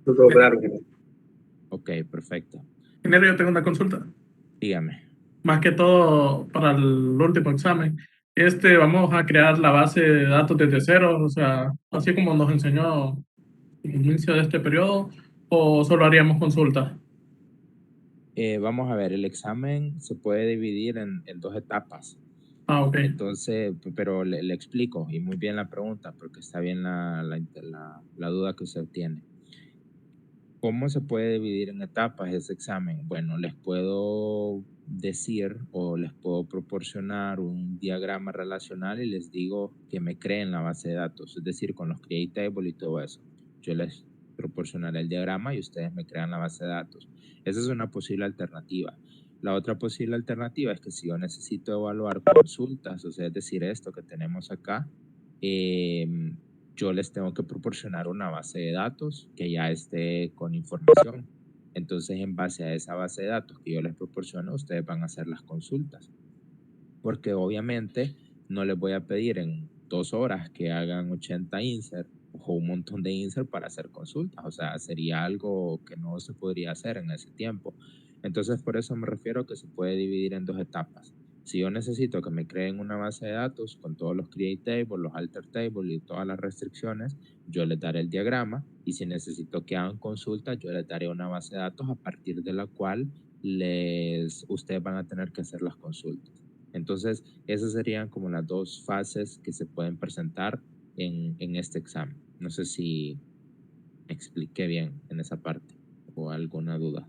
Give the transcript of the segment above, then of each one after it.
todo claro. Ok, perfecto. Ingeniero, yo tengo una consulta. Dígame. Más que todo para el último examen. Vamos a crear la base de datos desde cero, o sea, así como nos enseñó el inicio de este periodo, o solo haríamos consulta. Vamos a ver, el examen se puede dividir en dos etapas. Ah, ok. Entonces, pero le explico, y muy bien la pregunta, porque está bien la duda que usted tiene. ¿Cómo se puede dividir en etapas ese examen? Bueno, les puedo decir o les puedo proporcionar un diagrama relacional y les digo que me creen la base de datos, es decir, con los create table y todo eso. Yo les proporcionaré el diagrama y ustedes me crean la base de datos. Esa es una posible alternativa. La otra posible alternativa es que si yo necesito evaluar consultas, o sea, es decir, esto que tenemos acá, yo les tengo que proporcionar una base de datos que ya esté con información. Entonces, en base a esa base de datos que yo les proporciono, ustedes van a hacer las consultas. Porque obviamente no les voy a pedir en 2 horas que hagan 80 insert o un montón de insert para hacer consultas. O sea, sería algo que no se podría hacer en ese tiempo. Entonces, por eso me refiero que se puede dividir en dos etapas. Si yo necesito que me creen una base de datos con todos los create tables, los alter tables y todas las restricciones, yo les daré el diagrama. Y si necesito que hagan consultas, yo les daré una base de datos a partir de la cual ustedes van a tener que hacer las consultas. Entonces, esas serían como las dos fases que se pueden presentar en este examen. No sé si me expliqué bien en esa parte o alguna duda.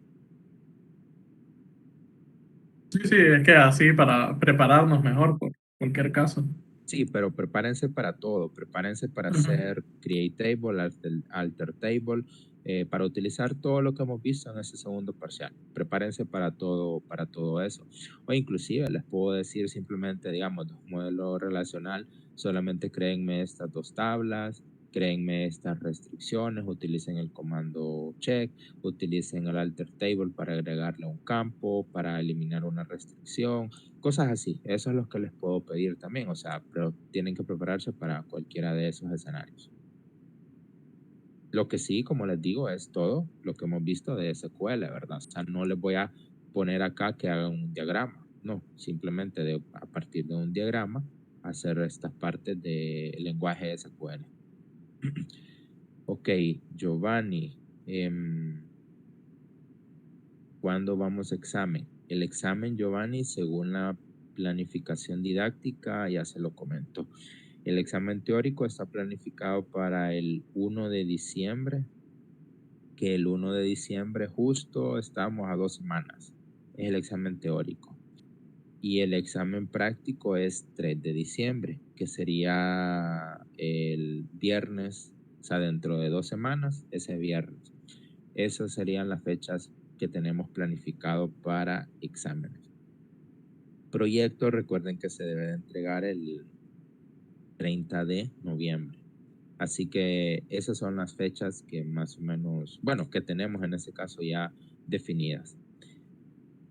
Sí, sí, es que así para prepararnos mejor por cualquier caso. Sí, pero prepárense para todo. Prepárense para Ujú. hacer create table, alter table, para utilizar todo lo que hemos visto en ese segundo parcial. Prepárense para todo eso. O inclusive les puedo decir simplemente, digamos, de un modelo relacional, solamente créenme estas dos tablas, créenme estas restricciones, utilicen el comando check, utilicen el alter table para agregarle un campo, para eliminar una restricción, cosas así. Eso es lo que les puedo pedir también, o sea, pero tienen que prepararse para cualquiera de esos escenarios. Lo que sí, como les digo, es todo lo que hemos visto de SQL, ¿verdad? O sea, no les voy a poner acá que hagan un diagrama, no, simplemente a partir de un diagrama hacer estas partes del lenguaje SQL. Ok, Giovanni, ¿cuándo vamos a examen? El examen, Giovanni, según la planificación didáctica, ya se lo comento. El examen teórico está planificado para el 1 de diciembre, que el 1 de diciembre justo estamos a 2 semanas. Es el examen teórico. Y el examen práctico es 3 de diciembre, que sería el viernes, o sea, dentro de 2 semanas, ese viernes. Esas serían las fechas que tenemos planificado para exámenes. Proyecto, recuerden que se debe de entregar el 30 de noviembre. Así que esas son las fechas que más o menos, bueno, que tenemos en este caso ya definidas.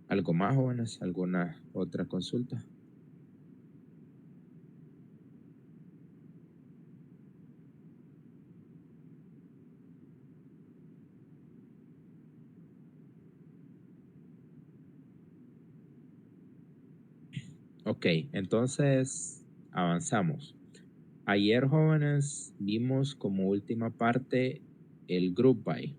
¿Algo más, jóvenes? ¿Alguna otra consulta? Ok, entonces avanzamos. Ayer, jóvenes, vimos como última parte el group by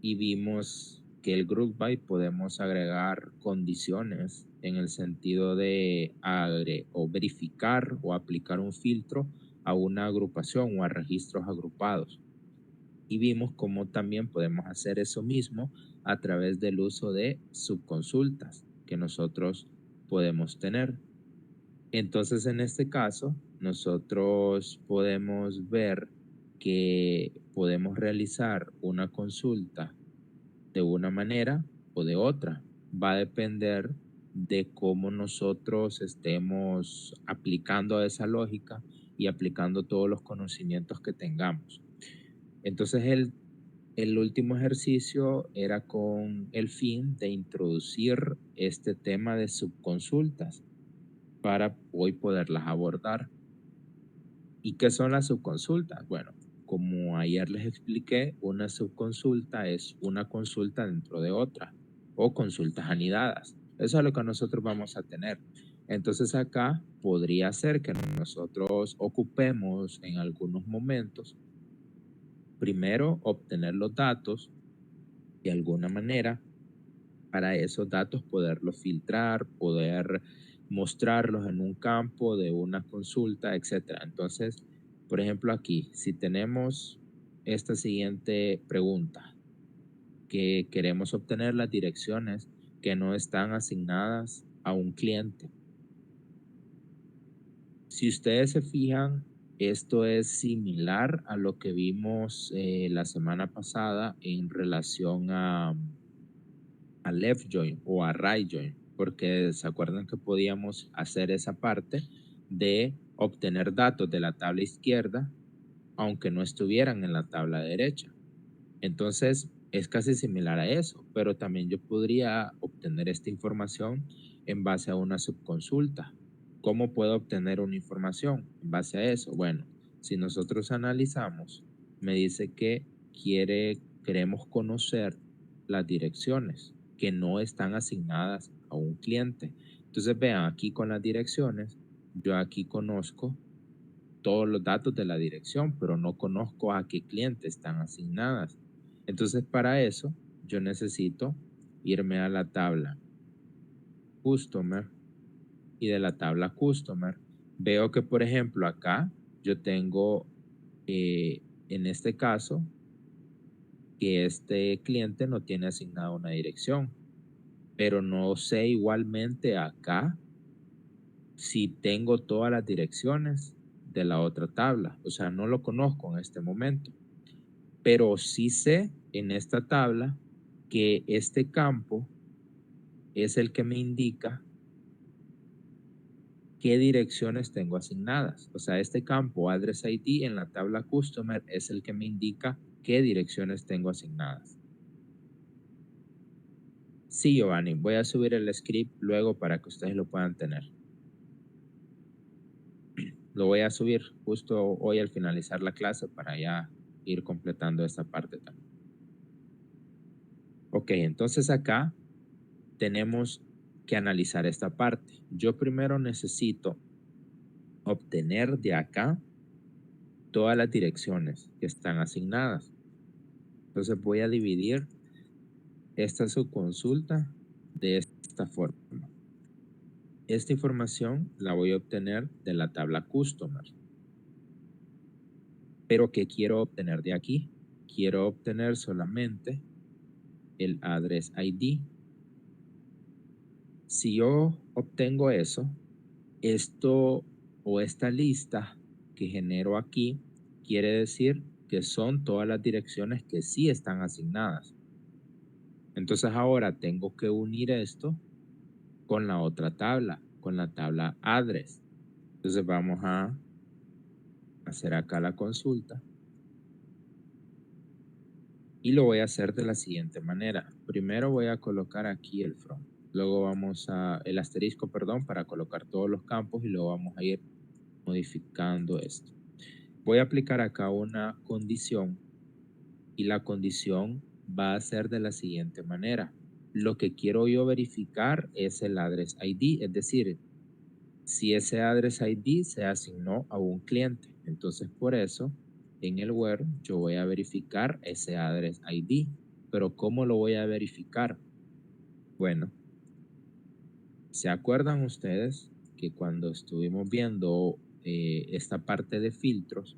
y vimos que el group by podemos agregar condiciones en el sentido de o verificar o aplicar un filtro a una agrupación o a registros agrupados. Y vimos cómo también podemos hacer eso mismo a través del uso de subconsultas que nosotros podemos tener. Entonces, en este caso, nosotros podemos ver que podemos realizar una consulta de una manera o de otra. Va a depender de cómo nosotros estemos aplicando esa lógica y aplicando todos los conocimientos que tengamos. Entonces, el último ejercicio era con el fin de introducir este tema de subconsultas para hoy poderlas abordar. ¿Y qué son las subconsultas? Bueno, como ayer les expliqué, una subconsulta es una consulta dentro de otra o consultas anidadas. Eso es lo que nosotros vamos a tener. Entonces acá podría ser que nosotros ocupemos en algunos momentos, primero obtener los datos de alguna manera, para esos datos poderlos filtrar, poder mostrarlos en un campo de una consulta, etcétera. Entonces, por ejemplo, aquí, si tenemos esta siguiente pregunta, que queremos obtener las direcciones que no están asignadas a un cliente. Si ustedes se fijan, esto es similar a lo que vimos la semana pasada en relación a left join o a right join, porque se acuerdan que podíamos hacer esa parte de obtener datos de la tabla izquierda aunque no estuvieran en la tabla derecha. Entonces es casi similar a eso, pero también yo podría obtener esta información en base a una subconsulta. ¿Cómo puedo obtener una información en base a eso? Bueno, si nosotros analizamos, me dice que queremos conocer las direcciones que no están asignadas a un cliente. Entonces vean, aquí con las direcciones, yo aquí conozco todos los datos de la dirección, pero no conozco a qué cliente están asignadas. Entonces, para eso, yo necesito irme a la tabla Customer y de la tabla Customer veo que, por ejemplo, acá yo tengo, en este caso, que este cliente no tiene asignada una dirección, pero no sé igualmente acá si tengo todas las direcciones de la otra tabla. O sea, no lo conozco en este momento. Pero sí sé en esta tabla que este campo es el que me indica qué direcciones tengo asignadas. O sea, este campo Address ID en la tabla Customer es el que me indica qué direcciones tengo asignadas. Sí, Giovanni, voy a subir el script luego para que ustedes lo puedan tener. Lo voy a subir justo hoy al finalizar la clase para ya ir completando esta parte también. Ok, entonces acá tenemos que analizar esta parte. Yo primero necesito obtener de acá todas las direcciones que están asignadas. Entonces voy a dividir esta subconsulta de esta forma. Esta información la voy a obtener de la tabla Customer. Pero ¿qué quiero obtener de aquí? Quiero obtener solamente el Address ID. Si yo obtengo eso, esto o esta lista que genero aquí quiere decir que son todas las direcciones que sí están asignadas. Entonces ahora tengo que unir esto con la otra tabla, con la tabla address. Entonces vamos a hacer acá la consulta y lo voy a hacer de la siguiente manera. Primero voy a colocar aquí el from. Luego vamos a el asterisco, perdón, para colocar todos los campos y luego vamos a ir modificando esto. Voy a aplicar acá una condición y la condición va a ser de la siguiente manera. Lo que quiero yo verificar es el address ID, es decir, si ese address ID se asignó a un cliente. Entonces, por eso, en el where yo voy a verificar ese address ID. Pero ¿cómo lo voy a verificar? Bueno, ¿se acuerdan ustedes que cuando estuvimos viendo esta parte de filtros,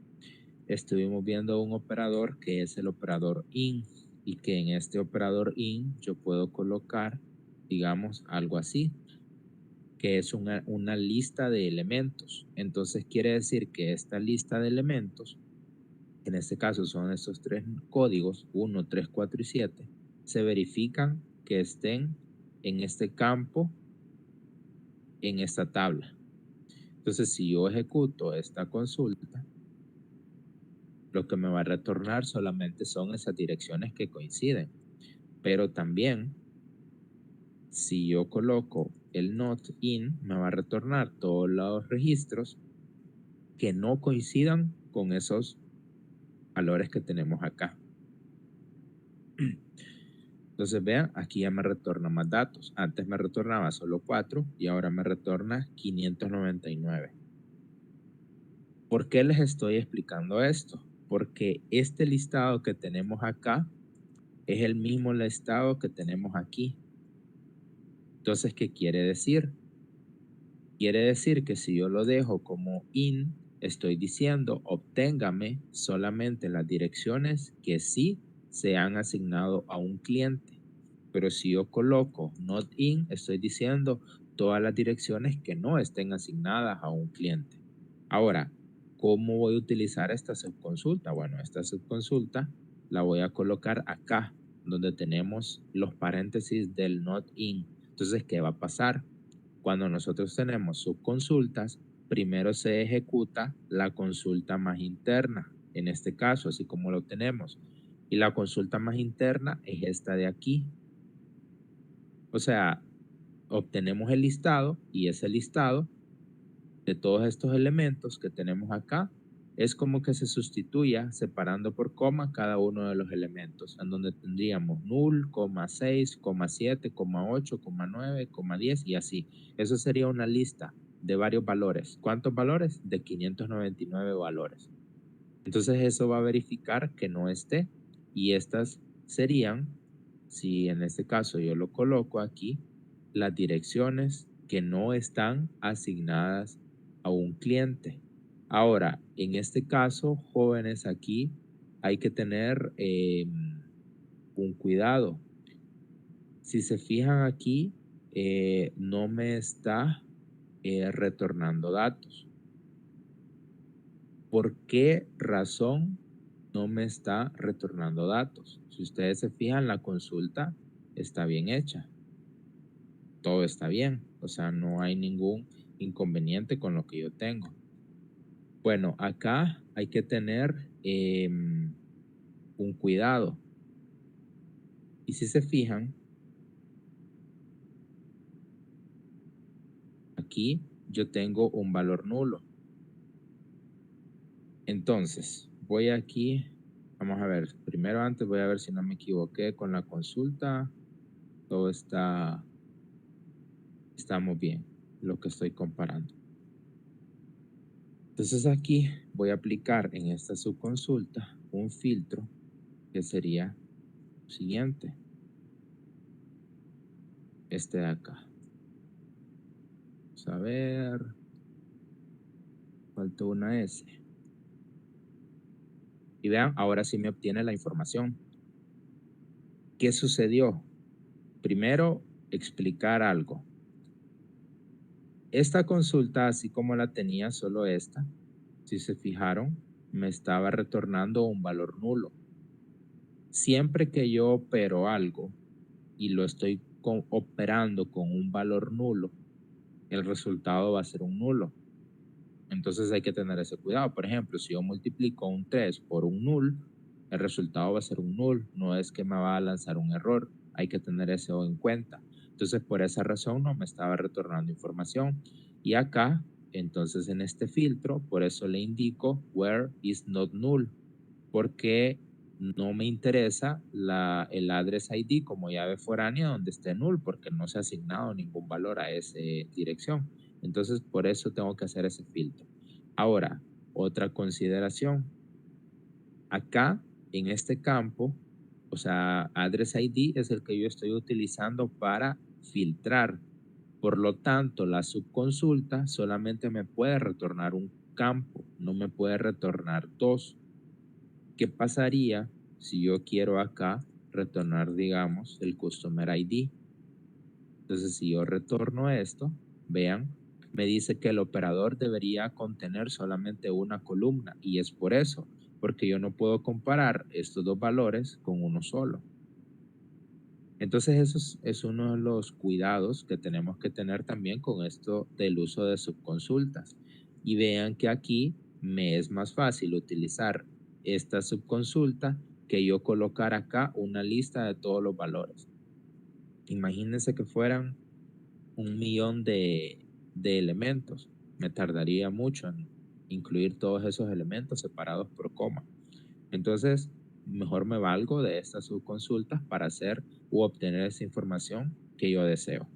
estuvimos viendo un operador que es el operador in y que en este operador in yo puedo colocar, digamos, algo así, que es una lista de elementos. Entonces quiere decir que esta lista de elementos, en este caso son estos tres códigos, 1, 3, 4 y 7, se verifican que estén en este campo, en esta tabla. Entonces si yo ejecuto esta consulta, lo que me va a retornar solamente son esas direcciones que coinciden. Pero también, si yo coloco el not in, me va a retornar todos los registros que no coincidan con esos valores que tenemos acá. Entonces vean, aquí ya me retorna más datos. Antes me retornaba solo 4 y ahora me retorna 599. ¿Por qué les estoy explicando esto? Porque este listado que tenemos acá es el mismo listado que tenemos aquí. Entonces, ¿qué quiere decir? Quiere decir que si yo lo dejo como in, estoy diciendo obténgame solamente las direcciones que sí se han asignado a un cliente. Pero si yo coloco not in, estoy diciendo todas las direcciones que no estén asignadas a un cliente. Ahora, ¿cómo voy a utilizar esta subconsulta? Bueno, esta subconsulta la voy a colocar acá, donde tenemos los paréntesis del not in. Entonces, ¿qué va a pasar? Cuando nosotros tenemos subconsultas, primero se ejecuta la consulta más interna, en este caso, así como lo tenemos. Y la consulta más interna es esta de aquí. O sea, obtenemos el listado y ese listado de todos estos elementos que tenemos acá es como que se sustituya separando por coma cada uno de los elementos, en donde tendríamos null, coma 6, coma 7, coma 8, coma 9, coma 10 y así. Eso sería una lista de varios valores. ¿Cuántos valores? De 599 valores. Entonces eso va a verificar que no esté y estas serían, si en este caso yo lo coloco aquí, las direcciones que no están asignadas a un cliente. Ahora, en este caso, jóvenes, aquí hay que tener un cuidado. Si se fijan aquí, no me está retornando datos. ¿Por qué razón no me está retornando datos? Si ustedes se fijan, la consulta está bien hecha. Todo está bien. O sea, no hay ningún inconveniente con lo que yo tengo. Bueno, acá hay que tener un cuidado. Y si se fijan, aquí yo tengo un valor nulo. Entonces, voy aquí, vamos a ver, primero antes voy a ver si no me equivoqué con la consulta. Todo estamos bien, lo que estoy comparando. Entonces aquí voy a aplicar en esta subconsulta un filtro que sería lo siguiente, este de acá. Vamos a ver, faltó una S. Y vean, ahora sí me obtiene la información. ¿Qué sucedió? Primero, explicar algo. Esta consulta, así como la tenía solo esta, si se fijaron, me estaba retornando un valor nulo. Siempre que yo opero algo y lo estoy operando con un valor nulo, el resultado va a ser un nulo. Entonces hay que tener ese cuidado. Por ejemplo, si yo multiplico un 3 por un null, el resultado va a ser un null. No es que me va a lanzar un error. Hay que tener eso en cuenta. Entonces, por esa razón no me estaba retornando información. Y acá, entonces en este filtro, por eso le indico where is not null, porque no me interesa el address ID como llave foránea donde esté null, porque no se ha asignado ningún valor a esa dirección. Entonces, por eso tengo que hacer ese filtro. Ahora, otra consideración. Acá, en este campo, o sea, address ID es el que yo estoy utilizando para filtrar. Por lo tanto, la subconsulta solamente me puede retornar un campo, no me puede retornar dos. ¿Qué pasaría si yo quiero acá retornar, digamos, el Customer ID? Entonces, si yo retorno esto, vean, me dice que el operador debería contener solamente una columna y es por eso, porque yo no puedo comparar estos dos valores con uno solo. Entonces, eso es uno de los cuidados que tenemos que tener también con esto del uso de subconsultas. Y vean que aquí me es más fácil utilizar esta subconsulta que yo colocar acá una lista de todos los valores. Imagínense que fueran 1 millón de elementos. Me tardaría mucho en incluir todos esos elementos separados por coma. Entonces, mejor me valgo de estas subconsultas para hacer u obtener esa información que yo deseo.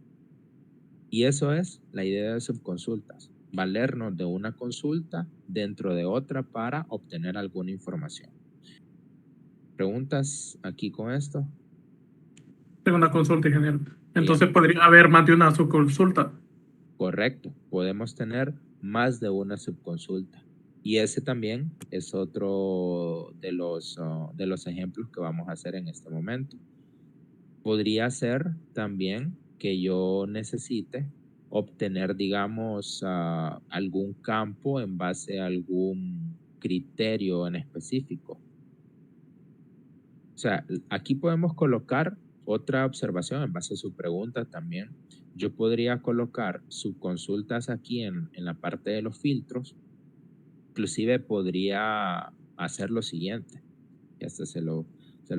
Y eso es la idea de subconsultas, valernos de una consulta dentro de otra para obtener alguna información. ¿Preguntas aquí con esto? Tengo una consulta, ingeniero. Bien, Entonces podría haber más de una subconsulta. correcto. Podemos tener más de una subconsulta. Y ese también es otro de los ejemplos que vamos a hacer en este momento. Podría ser también que yo necesite obtener, digamos, algún campo en base a algún criterio en específico. O sea, aquí podemos colocar otra observación en base a su pregunta también. Yo podría colocar subconsultas aquí en la parte de los filtros. Inclusive podría hacer lo siguiente. Este se lo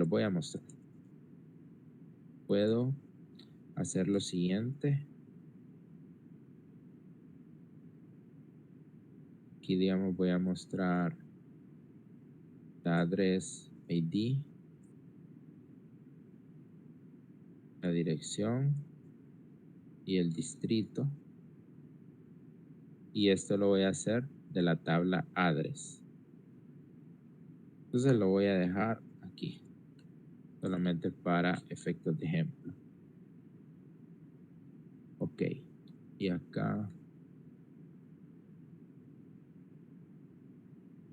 voy a mostrar. Puedo hacer lo siguiente. Aquí, digamos, voy a mostrar la address ID, la dirección y el distrito. Y esto lo voy a hacer de la tabla address. Entonces lo voy a dejar aquí, solamente para efectos de ejemplo. Ok, y acá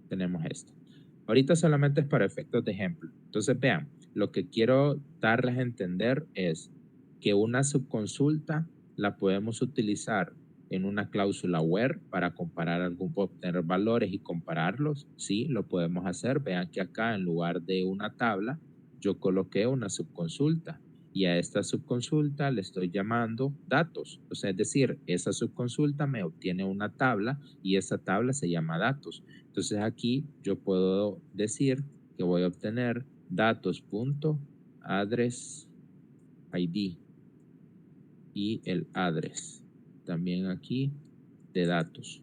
tenemos esto. Ahorita solamente es para efectos de ejemplo. Entonces vean, lo que quiero darles a entender es que una subconsulta la podemos utilizar en una cláusula where para comparar obtener valores y compararlos. Sí, lo podemos hacer. Vean que acá en lugar de una tabla, yo coloqué una subconsulta y a esta subconsulta le estoy llamando datos. O sea, es decir, esa subconsulta me obtiene una tabla y esa tabla se llama datos. Entonces aquí yo puedo decir que voy a obtener datos.address ID y el address también aquí de datos.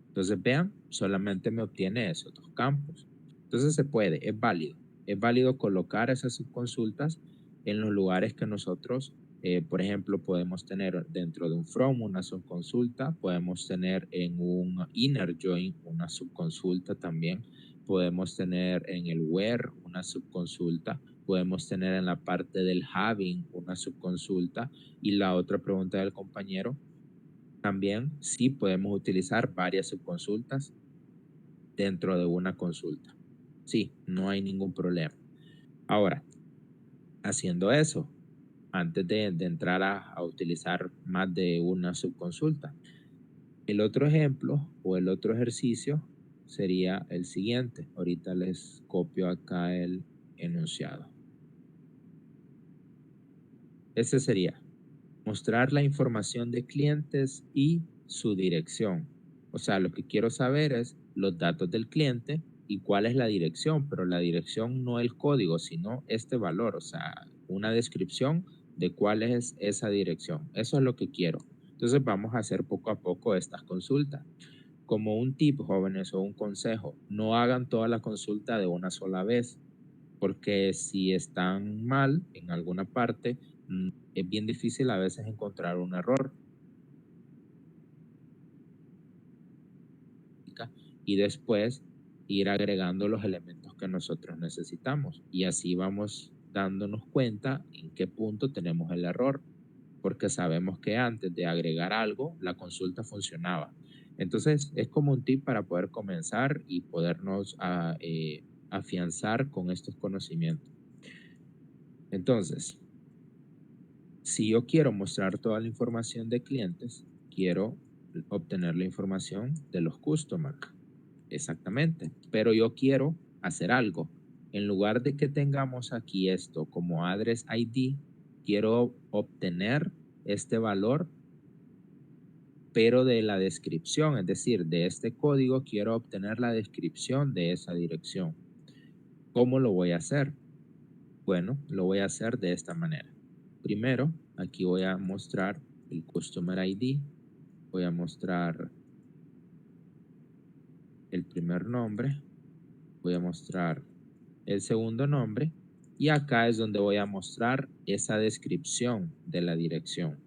Entonces vean, solamente me obtiene esos dos campos. Entonces se puede, es válido. Es válido colocar esas subconsultas en los lugares que nosotros, por ejemplo, podemos tener dentro de un from una subconsulta, podemos tener en un inner join una subconsulta también, podemos tener en el where una subconsulta, podemos tener en la parte del having una subconsulta. Y la otra pregunta del compañero, también sí podemos utilizar varias subconsultas dentro de una consulta. Sí, no hay ningún problema. Ahora, haciendo eso, antes de entrar a utilizar más de una subconsulta, el otro ejemplo o el otro ejercicio sería el siguiente. Ahorita les copio acá el enunciado. Ese sería mostrar la información de clientes y su dirección. O sea, lo que quiero saber es los datos del cliente y cuál es la dirección, pero la dirección no el código, sino este valor, o sea, una descripción de cuál es esa dirección. Eso es lo que quiero. Entonces vamos a hacer poco a poco estas consultas. Como un tip, jóvenes, o un consejo, no hagan toda la consulta de una sola vez, porque si están mal en alguna parte, es bien difícil a veces encontrar un error y después ir agregando los elementos que nosotros necesitamos. Y así vamos dándonos cuenta en qué punto tenemos el error, porque sabemos que antes de agregar algo, la consulta funcionaba. Entonces, es como un tip para poder comenzar y podernos afianzar con estos conocimientos. Entonces, si yo quiero mostrar toda la información de clientes, quiero obtener la información de los customers. Exactamente. Pero yo quiero hacer algo. En lugar de que tengamos aquí esto como address ID, quiero obtener este valor, pero de la descripción, es decir, de este código quiero obtener la descripción de esa dirección. ¿Cómo lo voy a hacer? Bueno, lo voy a hacer de esta manera. Primero, aquí voy a mostrar el Customer ID. Voy a mostrar el primer nombre. voy a mostrar el segundo nombre y acá es donde voy a mostrar esa descripción de la dirección.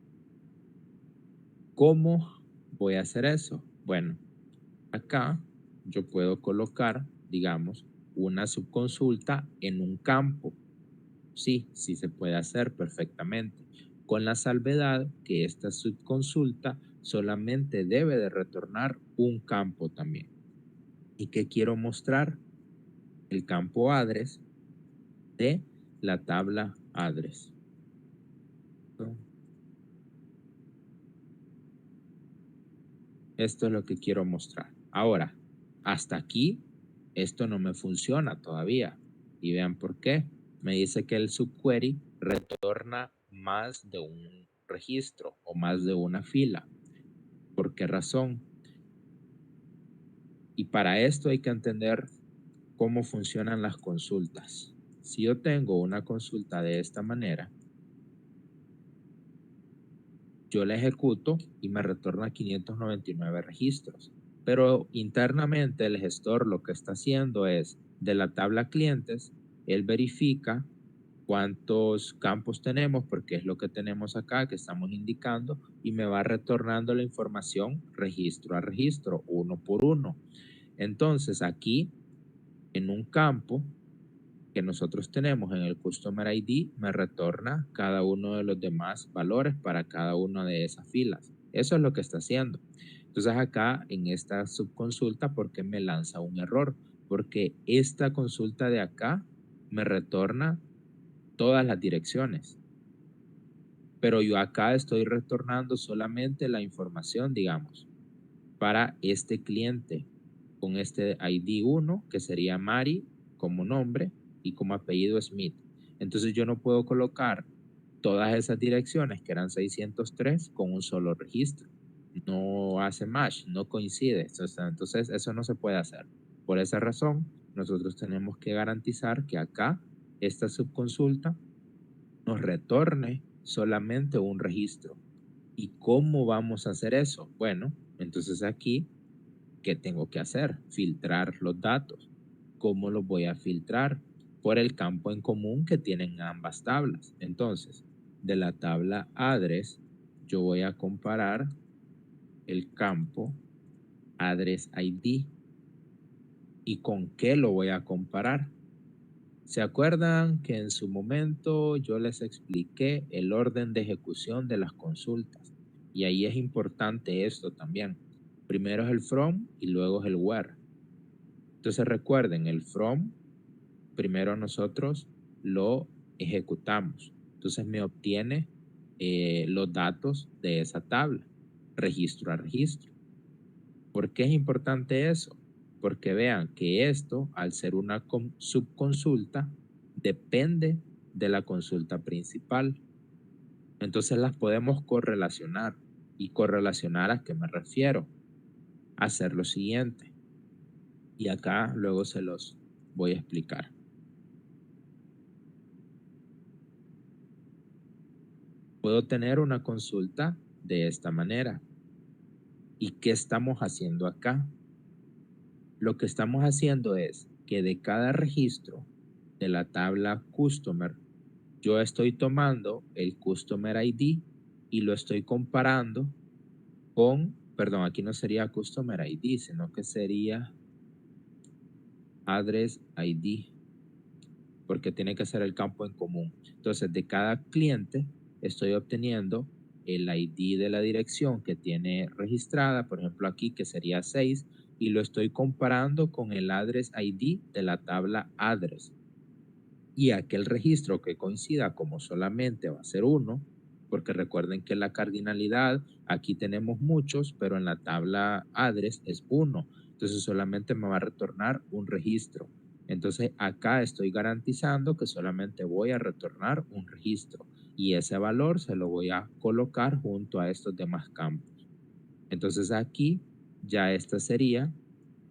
¿Cómo voy a hacer eso? Bueno, acá yo puedo colocar, digamos, una subconsulta en un campo. Sí, sí se puede hacer perfectamente, con la salvedad que esta subconsulta solamente debe de retornar un campo también. ¿Y qué quiero mostrar? El campo address de la tabla address. Esto es lo que quiero mostrar. Ahora, hasta aquí, esto no me funciona todavía. Y vean por qué. Me dice que el subquery retorna más de un registro o más de una fila. ¿Por qué razón? Y para esto hay que entender cómo funcionan las consultas. Si yo tengo una consulta de esta manera, yo la ejecuto y me retorna 599 registros. Pero internamente el gestor lo que está haciendo es, de la tabla clientes, él verifica cuántos campos tenemos, porque es lo que tenemos acá, que estamos indicando, y me va retornando la información registro a registro, uno por uno. Entonces aquí, en un campo que nosotros tenemos en el Customer ID, me retorna cada uno de los demás valores para cada una de esas filas. Eso es lo que está haciendo. Entonces acá en esta subconsulta, ¿por qué me lanza un error? Porque esta consulta de acá me retorna todas las direcciones. Pero yo acá estoy retornando solamente la información, digamos, para este cliente con este ID 1, que sería Mari como nombre y como apellido Smith. Entonces yo no puedo colocar todas esas direcciones que eran 603 con un solo registro. No hace match, no coincide. Entonces eso no se puede hacer. Por esa razón, nosotros tenemos que garantizar que acá esta subconsulta nos retorne solamente un registro. ¿Y cómo vamos a hacer eso? Bueno, entonces aquí, ¿qué tengo que hacer? Filtrar los datos. ¿Cómo los voy a filtrar? Por el campo en común que tienen ambas tablas. Entonces, de la tabla address, yo voy a comparar el campo address ID. ¿Y con qué lo voy a comparar? ¿Se acuerdan que en su momento yo les expliqué el orden de ejecución de las consultas? Y ahí es importante esto también. Primero es el from y luego es el where. Entonces recuerden, el from, primero nosotros lo ejecutamos. Entonces me obtiene los datos de esa tabla, registro a registro. ¿Por qué es importante eso? Porque vean que esto, al ser una subconsulta, depende de la consulta principal. Entonces las podemos correlacionar. ¿Y correlacionar a qué me refiero? Hacer lo siguiente. Y acá luego se los voy a explicar. Puedo tener una consulta de esta manera. ¿Y qué estamos haciendo acá? Lo que estamos haciendo es que de cada registro de la tabla Customer, yo estoy tomando el Customer ID y lo estoy comparando con, perdón, aquí no sería Customer ID, sino que sería Address ID, porque tiene que ser el campo en común. Entonces, de cada cliente estoy obteniendo el ID de la dirección que tiene registrada, por ejemplo aquí que sería 6, y lo estoy comparando con el Address ID de la tabla Address. Y aquel registro que coincida como solamente va a ser uno, porque recuerden que la cardinalidad, aquí tenemos muchos, pero en la tabla address es uno. Entonces solamente me va a retornar un registro. Entonces acá estoy garantizando que solamente voy a retornar un registro y ese valor se lo voy a colocar junto a estos demás campos. Entonces aquí ya esta sería,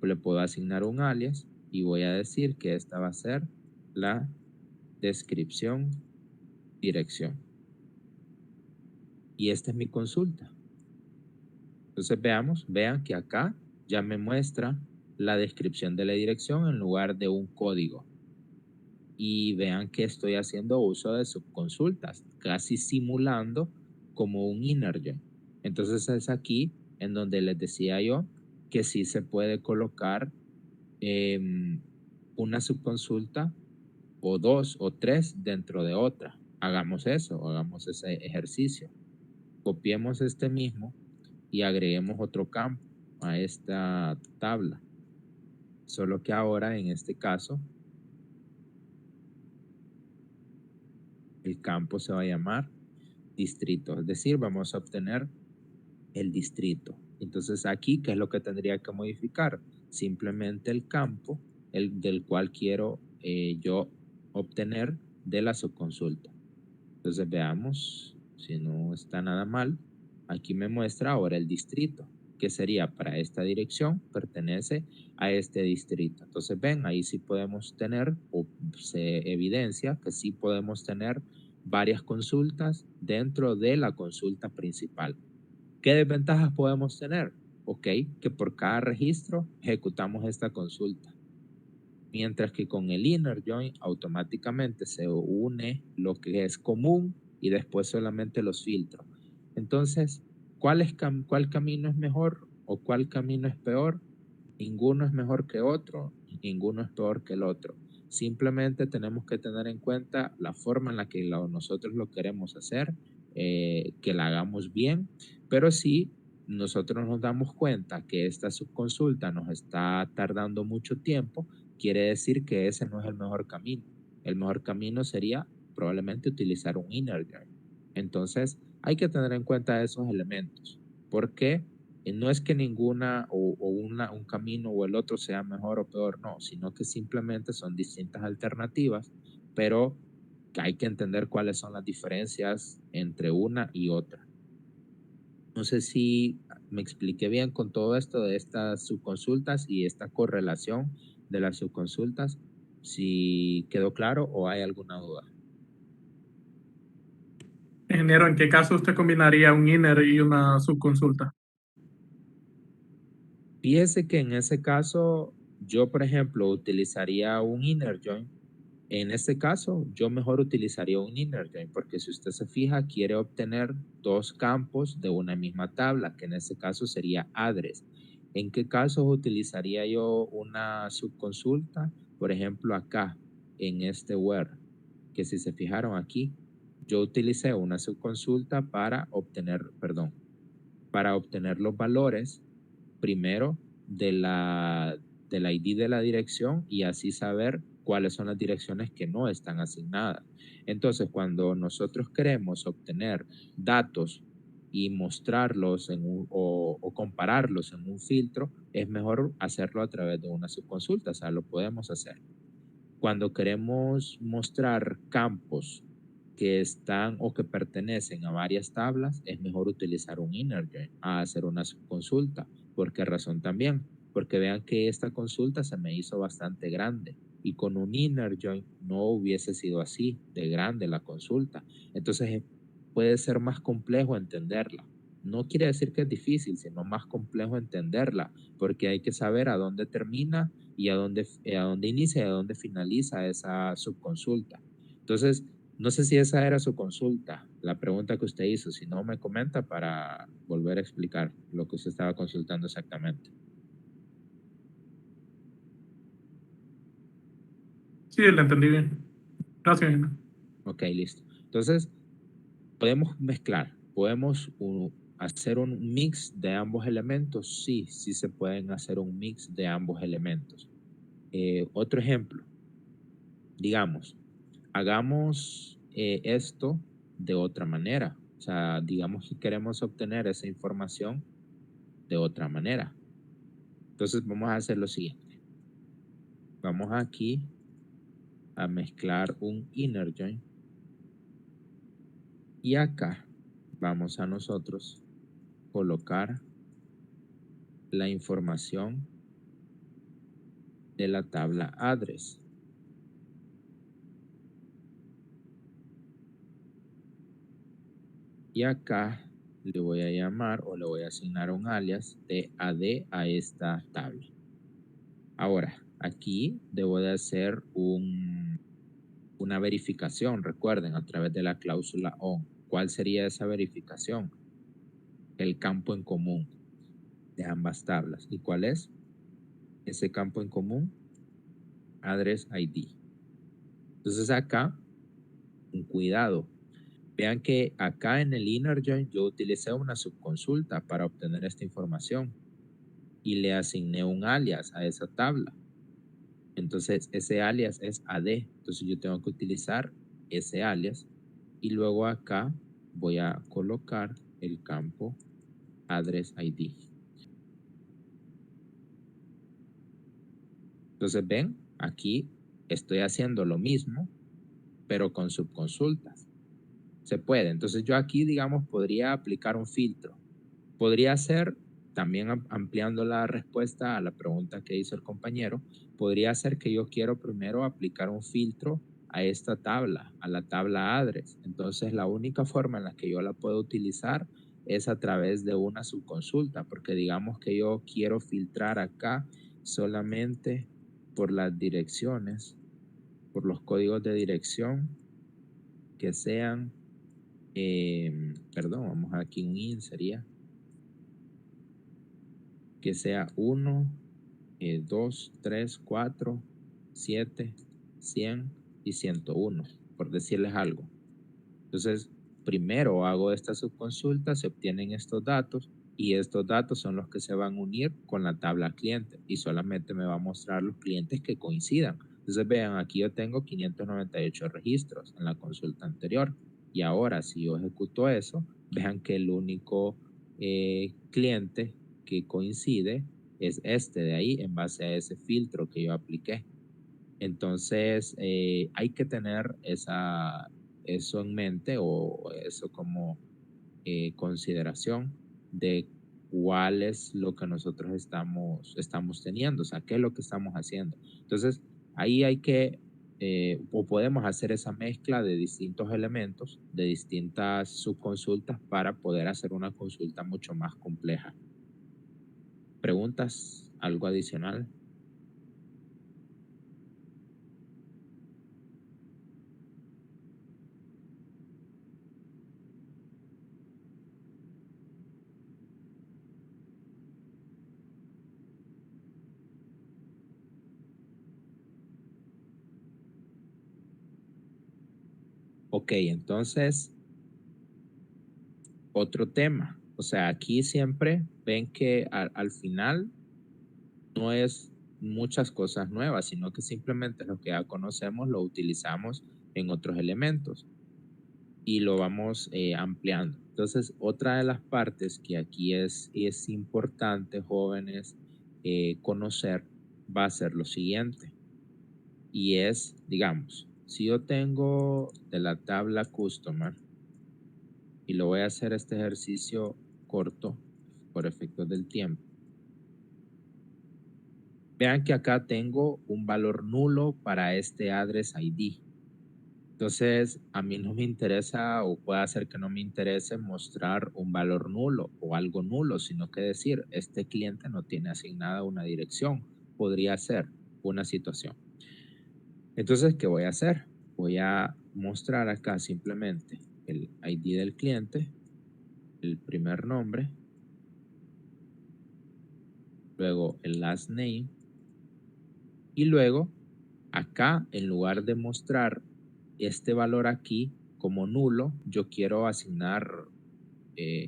le puedo asignar un alias y voy a decir que esta va a ser la descripción, dirección. Y esta es mi consulta. Entonces vean que acá ya me muestra la descripción de la dirección en lugar de un código. Y vean que estoy haciendo uso de subconsultas, casi simulando como un inner join. Entonces es aquí en donde les decía yo que sí se puede colocar una subconsulta o dos o tres dentro de otra. Hagamos eso, hagamos ese ejercicio. Copiemos este mismo y agreguemos otro campo a esta tabla. Solo que ahora en este caso el campo se va a llamar distrito, es decir, vamos a obtener el distrito. Entonces aquí, ¿qué es lo que tendría que modificar? Simplemente el campo del cual quiero yo obtener de la subconsulta. Entonces veamos, si no está nada mal, aquí me muestra ahora el distrito, que sería para esta dirección, pertenece a este distrito. Entonces ven, ahí sí podemos tener, o se evidencia que sí podemos tener varias consultas dentro de la consulta principal. ¿Qué desventajas podemos tener? Ok, que por cada registro ejecutamos esta consulta. Mientras que con el inner join automáticamente se une lo que es común y después solamente los filtros. Entonces, ¿cuál camino es mejor o cuál camino es peor? Ninguno es mejor que otro, ninguno es peor que el otro. Simplemente tenemos que tener en cuenta la forma en la que nosotros lo queremos hacer, que la hagamos bien, pero si nosotros nos damos cuenta que esta subconsulta nos está tardando mucho tiempo, quiere decir que ese no es el mejor camino. El mejor camino sería probablemente utilizar un inner join. Entonces, hay que tener en cuenta esos elementos, porque no es que ninguna un camino o el otro sea mejor o peor, no, sino que simplemente son distintas alternativas, pero que hay que entender cuáles son las diferencias entre una y otra. No sé si me expliqué bien con todo esto de estas subconsultas y esta correlación de las subconsultas, si quedó claro o hay alguna duda. Ingeniero, ¿en qué caso usted combinaría un inner y una subconsulta? Fíjese que en ese caso, yo, por ejemplo, utilizaría un inner join. En este caso, yo mejor utilizaría un inner join, porque si usted se fija, quiere obtener dos campos de una misma tabla, que en este caso sería address. ¿En qué casos utilizaría yo una subconsulta? Por ejemplo, acá, en este where, que si se fijaron aquí, yo utilicé una subconsulta para obtener, perdón, para obtener los valores primero del ID de la dirección y así saber cuáles son las direcciones que no están asignadas. Entonces, cuando nosotros queremos obtener datos y mostrarlos o compararlos en un filtro, es mejor hacerlo a través de una subconsulta, o sea, lo podemos hacer. Cuando queremos mostrar campos que están o que pertenecen a varias tablas, es mejor utilizar un inner join a hacer una subconsulta. ¿Por qué razón también? Porque vean que esta consulta se me hizo bastante grande y con un inner join no hubiese sido así de grande la consulta. Entonces puede ser más complejo entenderla. No quiere decir que es difícil, sino más complejo entenderla, porque hay que saber a dónde termina y a dónde inicia y a dónde finaliza esa subconsulta. Entonces, no sé si esa era su consulta, la pregunta que usted hizo. Si no, me comenta para volver a explicar lo que usted estaba consultando exactamente. Sí, lo entendí bien. Gracias, ingeniero. Ok, listo. Entonces, podemos mezclar, podemos hacer un mix de ambos elementos. Sí, sí se pueden hacer un mix de ambos elementos. Otro ejemplo, digamos, hagamos esto de otra manera. O sea, digamos que queremos obtener esa información de otra manera. Entonces vamos a hacer lo siguiente. Vamos aquí a mezclar un inner join y acá vamos a nosotros colocar la información de la tabla address. Y acá le voy a llamar o le voy a asignar un alias de AD a esta tabla. Ahora, aquí debo de hacer una verificación, recuerden, a través de la cláusula ON. ¿Cuál sería esa verificación? El campo en común de ambas tablas. ¿Y cuál es ese campo en común? Address ID. Entonces acá, un cuidado. Vean que acá en el inner join yo utilicé una subconsulta para obtener esta información y le asigné un alias a esa tabla. Entonces ese alias es AD. Entonces yo tengo que utilizar ese alias y luego acá voy a colocar el campo address ID. Entonces ven, aquí estoy haciendo lo mismo, pero con subconsultas. Se puede. Entonces yo aquí, digamos, podría aplicar un filtro. Podría ser, también ampliando la respuesta a la pregunta que hizo el compañero, podría ser que yo quiero primero aplicar un filtro a esta tabla, a la tabla address. Entonces la única forma en la que yo la puedo utilizar es a través de una subconsulta, porque digamos que yo quiero filtrar acá solamente por las direcciones, por los códigos de dirección que sean, perdón, vamos aquí un in sería, que sea 1, 2, 3, 4, 7, 100 y 101, por decirles algo. Entonces, primero hago esta subconsulta, se obtienen estos datos y estos datos son los que se van a unir con la tabla cliente y solamente me va a mostrar los clientes que coincidan. Entonces, vean, aquí yo tengo 598 registros en la consulta anterior y ahora si yo ejecuto eso, vean que el único cliente que coincide es este de ahí en base a ese filtro que yo apliqué. Entonces, hay que tener eso en mente o eso como consideración de cuál es lo que nosotros estamos teniendo, o sea, qué es lo que estamos haciendo. Entonces, ahí hay que, o podemos hacer esa mezcla de distintos elementos, de distintas subconsultas para poder hacer una consulta mucho más compleja. ¿Preguntas? ¿Algo adicional? Ok, entonces, otro tema. O sea, aquí siempre ven que al final no es muchas cosas nuevas, sino que simplemente lo que ya conocemos lo utilizamos en otros elementos y lo vamos ampliando. Entonces, otra de las partes que aquí es importante, jóvenes, conocer va a ser lo siguiente. Y es, digamos, si yo tengo de la tabla Customer y lo voy a hacer este ejercicio corto por efectos del tiempo. Vean que acá tengo un valor nulo para este address ID. Entonces, a mí no me interesa o puede ser que no me interese mostrar un valor nulo o algo nulo, sino que decir, este cliente no tiene asignada una dirección. Podría ser una situación. Entonces, ¿qué voy a hacer? Voy a mostrar acá simplemente el ID del cliente, el primer nombre, luego el last name y luego acá en lugar de mostrar este valor aquí como nulo, yo quiero asignar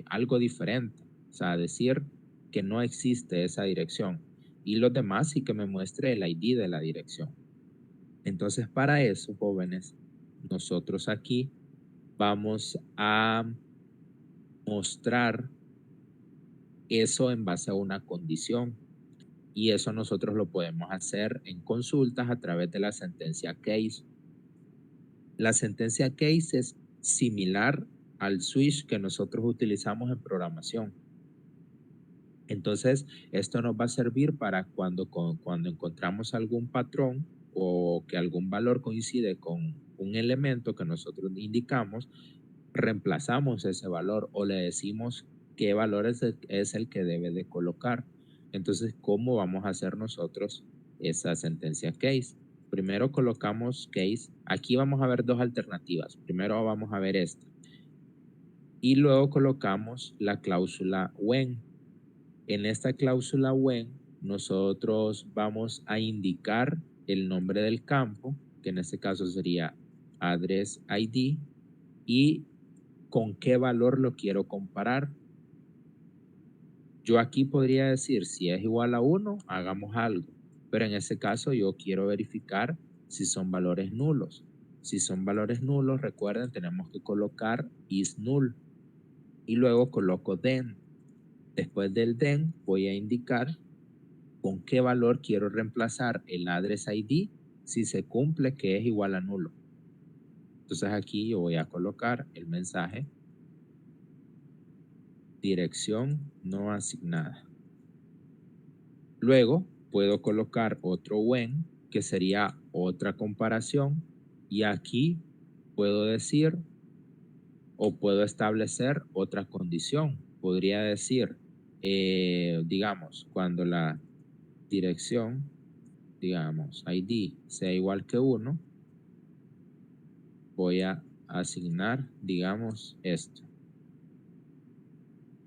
algo diferente, o sea, decir que no existe esa dirección y los demás sí que me muestre el ID de la dirección. Entonces, para eso, jóvenes, nosotros aquí vamos a mostrar eso en base a una condición y eso nosotros lo podemos hacer en consultas a través de la sentencia case. La sentencia case es similar al switch que nosotros utilizamos en programación. Entonces, esto nos va a servir para cuando encontramos algún patrón o que algún valor coincide con un elemento que nosotros indicamos, reemplazamos ese valor o le decimos qué valor es el que debe de colocar. Entonces, ¿cómo vamos a hacer nosotros esa sentencia case. Primero colocamos case. Aquí vamos a ver dos alternativas. Primero vamos a ver esta. Y luego colocamos la cláusula when. En esta cláusula when, nosotros vamos a indicar el nombre del campo, que en este caso sería address ID, y con qué valor lo quiero comparar. Yo aquí podría decir, si es igual a 1, hagamos algo. Pero en ese caso yo quiero verificar si son valores nulos. Si son valores nulos, recuerden, tenemos que colocar is null. Y luego coloco then. Después del then voy a indicar con qué valor quiero reemplazar el address ID si se cumple que es igual a nulo. Entonces aquí yo voy a colocar el mensaje dirección no asignada. Luego puedo colocar otro when, que sería otra comparación, y aquí puedo decir o puedo establecer otra condición. Podría decir, digamos, cuando la dirección, digamos, ID sea igual que 1, voy a asignar, digamos, esto.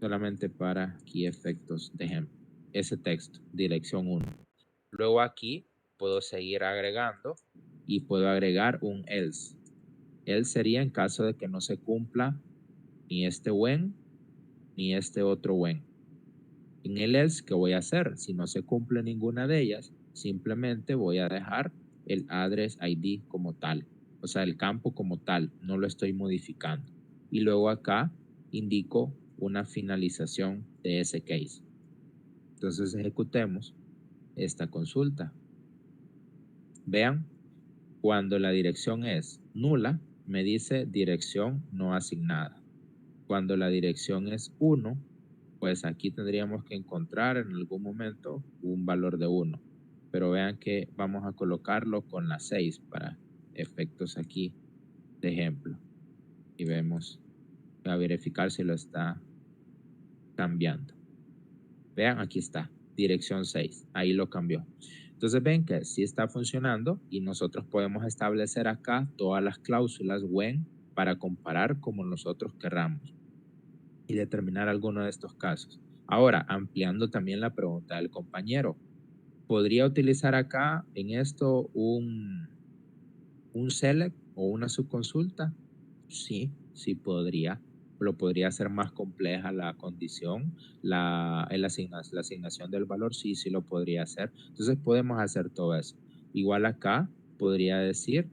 Solamente para aquí efectos de ejemplo. Ese texto, dirección 1. Luego aquí puedo seguir agregando y puedo agregar un else. Else sería en caso de que no se cumpla ni este when ni este otro when. En el else, ¿qué voy a hacer? Si no se cumple ninguna de ellas, simplemente voy a dejar el address ID como tal. O sea, el campo como tal, no lo estoy modificando. Y luego acá indico una finalización de ese case. Entonces ejecutemos esta consulta. Vean, cuando la dirección es nula, me dice dirección no asignada. Cuando la dirección es 1, pues aquí tendríamos que encontrar en algún momento un valor de 1. Pero vean que vamos a colocarlo con la 6 para efectos aquí de ejemplo. Y vemos, a verificar si lo está cambiando. Vean, aquí está, dirección 6, ahí lo cambió. Entonces ven que sí está funcionando y nosotros podemos establecer acá todas las cláusulas when para comparar como nosotros querramos y determinar alguno de estos casos. Ahora, ampliando también la pregunta del compañero, ¿podría utilizar acá en esto un select o una subconsulta? Sí, sí podría. Lo podría hacer más compleja la condición, la asignación del valor, sí, sí lo podría hacer. Entonces podemos hacer todo eso. Igual acá podría decir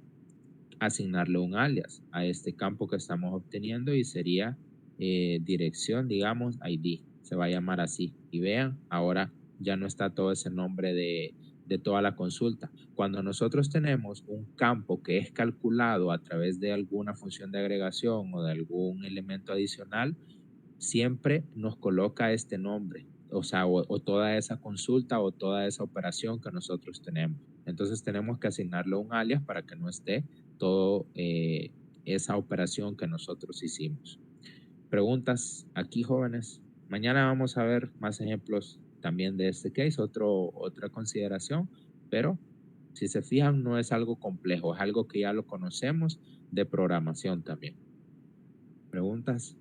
asignarle un alias a este campo que estamos obteniendo y sería dirección, digamos, ID. Se va a llamar así. Y vean, ahora ya no está todo ese nombre de toda la consulta. Cuando nosotros tenemos un campo que es calculado a través de alguna función de agregación o de algún elemento adicional, siempre nos coloca este nombre, o sea, o toda esa consulta o toda esa operación que nosotros tenemos. Entonces tenemos que asignarle un alias para que no esté todo esa operación que nosotros hicimos. Preguntas aquí, jóvenes. Mañana vamos a ver más ejemplos también de este case, otra consideración, pero si se fijan no es algo complejo, es algo que ya lo conocemos de programación también. ¿Preguntas?